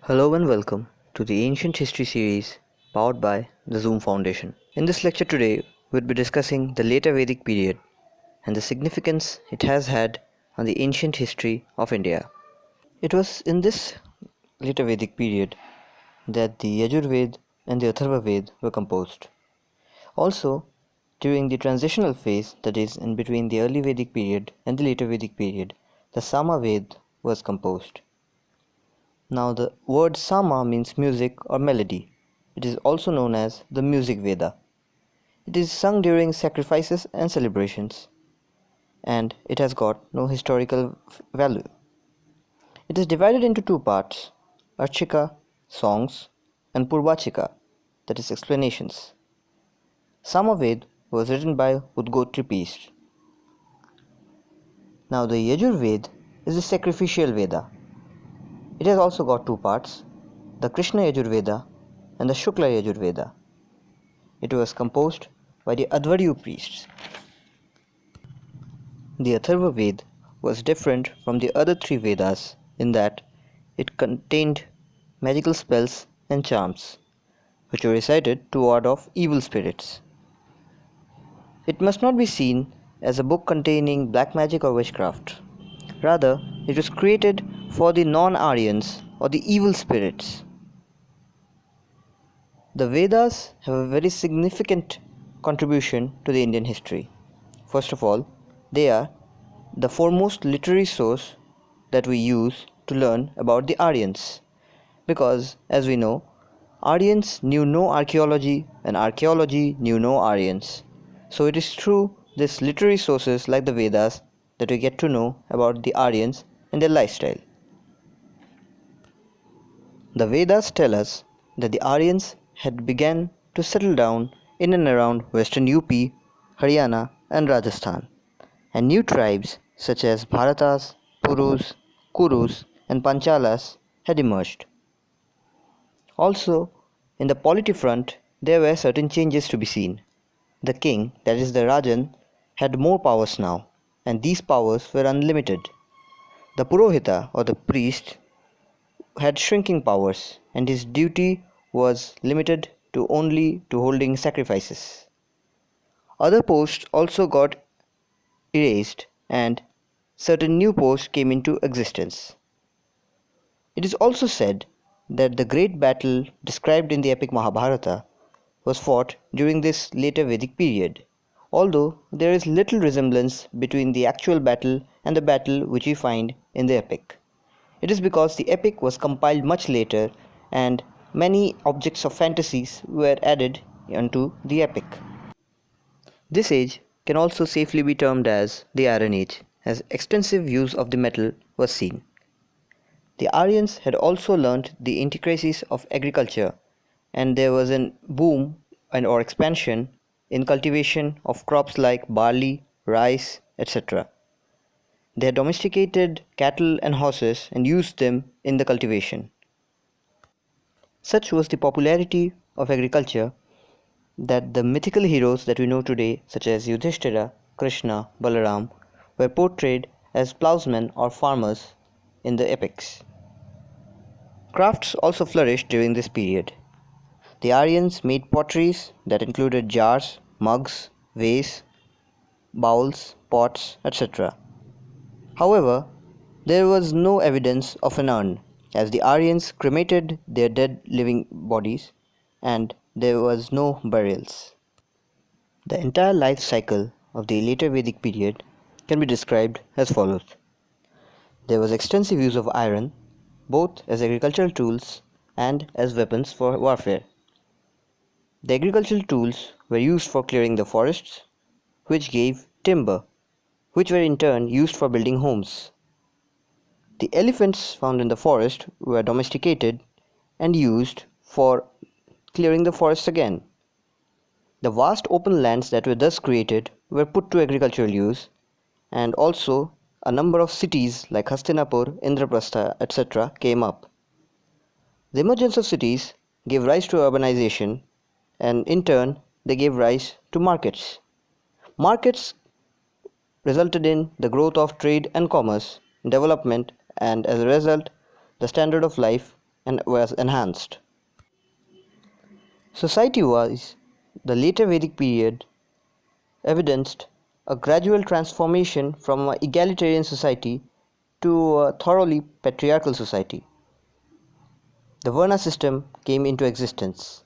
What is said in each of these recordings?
Hello and welcome to the Ancient History series powered by the Zoom Foundation. In this lecture today, we'll be discussing the later Vedic period and the significance it has had on the ancient history of India. It was in this later Vedic period that the Yajurveda and the Atharva Veda were composed. Also, during the transitional phase, that is, in between the early Vedic period and the later Vedic period, the Sama Veda was composed. Now, the word Sama means music or melody. It is also known as the Music Veda. It is sung during sacrifices and celebrations, and it has got no historical value. It is divided into two parts: Archika, songs, and Purvachika, that is, explanations. Samaved was written by Udgotri priests. Now, the Yajurveda is the sacrificial Veda. It has also got two parts: the Krishna Yajurveda and the Shukla Yajurveda. It was composed by the Advaryu priests. The Atharva Veda was different from the other three Vedas in that it contained magical spells and charms, which were recited to ward off evil spirits. It must not be seen as a book containing black magic or witchcraft. Rather, it was created for the non-Aryans or the evil spirits. The Vedas have a very significant contribution to the Indian history. First of all, they are the foremost literary source that we use to learn about the Aryans, because, as we know, Aryans knew no archaeology and archaeology knew no Aryans. So it is through these literary sources like the Vedas that we get to know about the Aryans and their lifestyle. The Vedas tell us that the Aryans had begun to settle down in and around western UP, Haryana and Rajasthan, and new tribes such as Bharatas, Purus, Kurus and Panchalas had emerged. Also, in the polity front, there were certain changes to be seen. The king, that is the Rajan, had more powers now, and these powers were unlimited. The Purohita or the priest had shrinking powers, and his duty was limited to only to holding sacrifices. Other posts also got erased, and certain new posts came into existence. It is also said that the great battle described in the epic Mahabharata was fought during this later Vedic period, although there is little resemblance between the actual battle and the battle which we find in the epic. It is because the epic was compiled much later and many objects of fantasies were added unto the epic. This age can also safely be termed as the Iron Age, as extensive use of the metal was seen. The Aryans had also learnt the intricacies of agriculture, and there was a boom or expansion in cultivation of crops like barley, rice, etc. They had domesticated cattle and horses and used them in the cultivation. Such was the popularity of agriculture that the mythical heroes that we know today, such as Yudhishthira, Krishna, Balaram, were portrayed as plowsmen or farmers in the epics. Crafts also flourished during this period. The Aryans made potteries that included jars, mugs, vases, bowls, pots, etc. However, there was no evidence of an urn, as the Aryans cremated their dead living bodies and there was no burials. The entire life cycle of the later Vedic period can be described as follows. There was extensive use of iron, both as agricultural tools and as weapons for warfare. The agricultural tools were used for clearing the forests, which gave timber, which were in turn used for building homes. The elephants found in the forest were domesticated and used for clearing the forests again. The vast open lands that were thus created were put to agricultural use, and also a number of cities like Hastinapur, Indraprastha, etc. came up. The emergence of cities gave rise to urbanization, and in turn they gave rise to markets. Markets resulted in the growth of trade and commerce, development, and as a result, the standard of life and was enhanced. Society-wise, the later Vedic period evidenced a gradual transformation from an egalitarian society to a thoroughly patriarchal society. The VERNA system came into existence.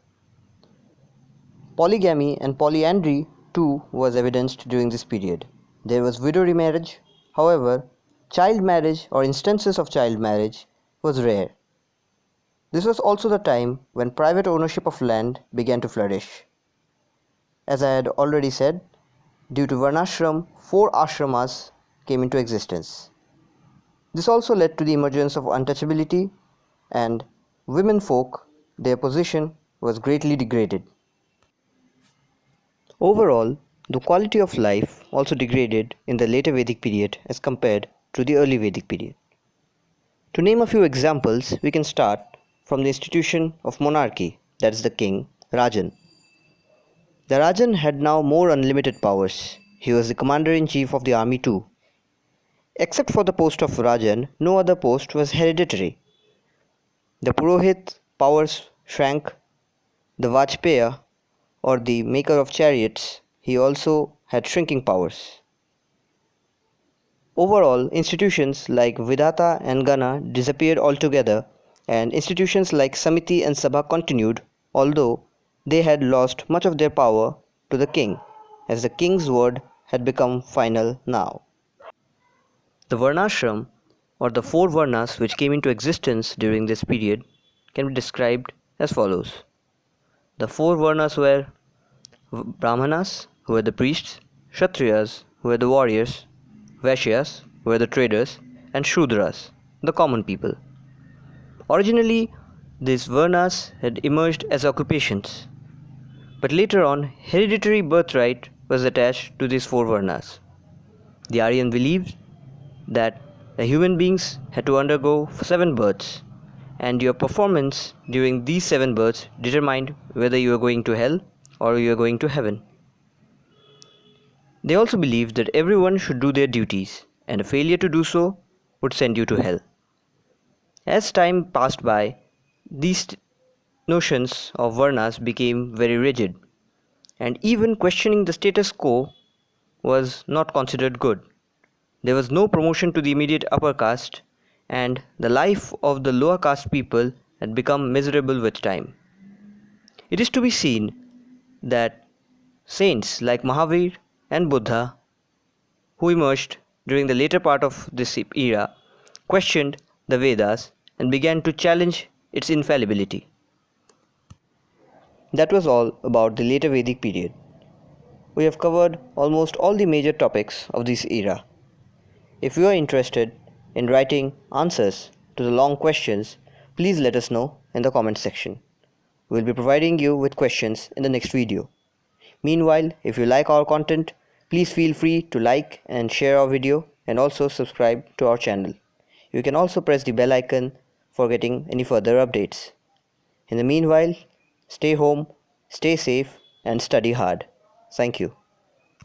Polygamy and polyandry too was evidenced during this period. There was widow remarriage, however, child marriage or instances of child marriage was rare. This was also the time when private ownership of land began to flourish. As I had already said, due to Varnashram, 4 ashramas came into existence. This also led to the emergence of untouchability, and women folk, their position was greatly degraded. Overall, the quality of life also degraded in the later Vedic period as compared to the early Vedic period. To name a few examples, we can start from the institution of monarchy, that is the king, RAJAN. The RAJAN had now more unlimited powers. He was the commander-in-chief of the army too. Except for the post of RAJAN, no other post was hereditary. The PUROHIT powers shrank. The Vajpaya, or the maker of chariots, he also had shrinking powers. Overall, institutions like Vidhata and Gana disappeared altogether, and institutions like Samiti and Sabha continued, although they had lost much of their power to the king, as the king's word had become final now. The Varnashram, or the 4 Varnas which came into existence during this period, can be described as follows. The 4 Varnas were Brahmanas, who were the priests, Kshatriyas, who were the warriors, Vaishyas, who were the traders, and Shudras, the common people. Originally, these Varnas had emerged as occupations, but later on, hereditary birthright was attached to these 4 Varnas. The Aryan believed that the human beings had to undergo 7 births, and your performance during these 7 births determined whether you are going to hell or you are going to heaven. They also believed that everyone should do their duties, and a failure to do so would send you to hell. As time passed by, these notions of Varnas became very rigid, and even questioning the status quo was not considered good. There was no promotion to the immediate upper caste, and the life of the lower caste people had become miserable with time. It is to be seen that saints like Mahavir and Buddha, who emerged during the later part of this era, questioned the Vedas and began to challenge its infallibility. That was all about the later Vedic period. We have covered almost all the major topics of this era. If you are interested in writing answers to the long questions, please let us know in the comment section. We will be providing you with questions in the next video. Meanwhile, if you like our content, please feel free to like and share our video and also subscribe to our channel. You can also press the bell icon for getting any further updates. In the meanwhile, stay home, stay safe and study hard. Thank you.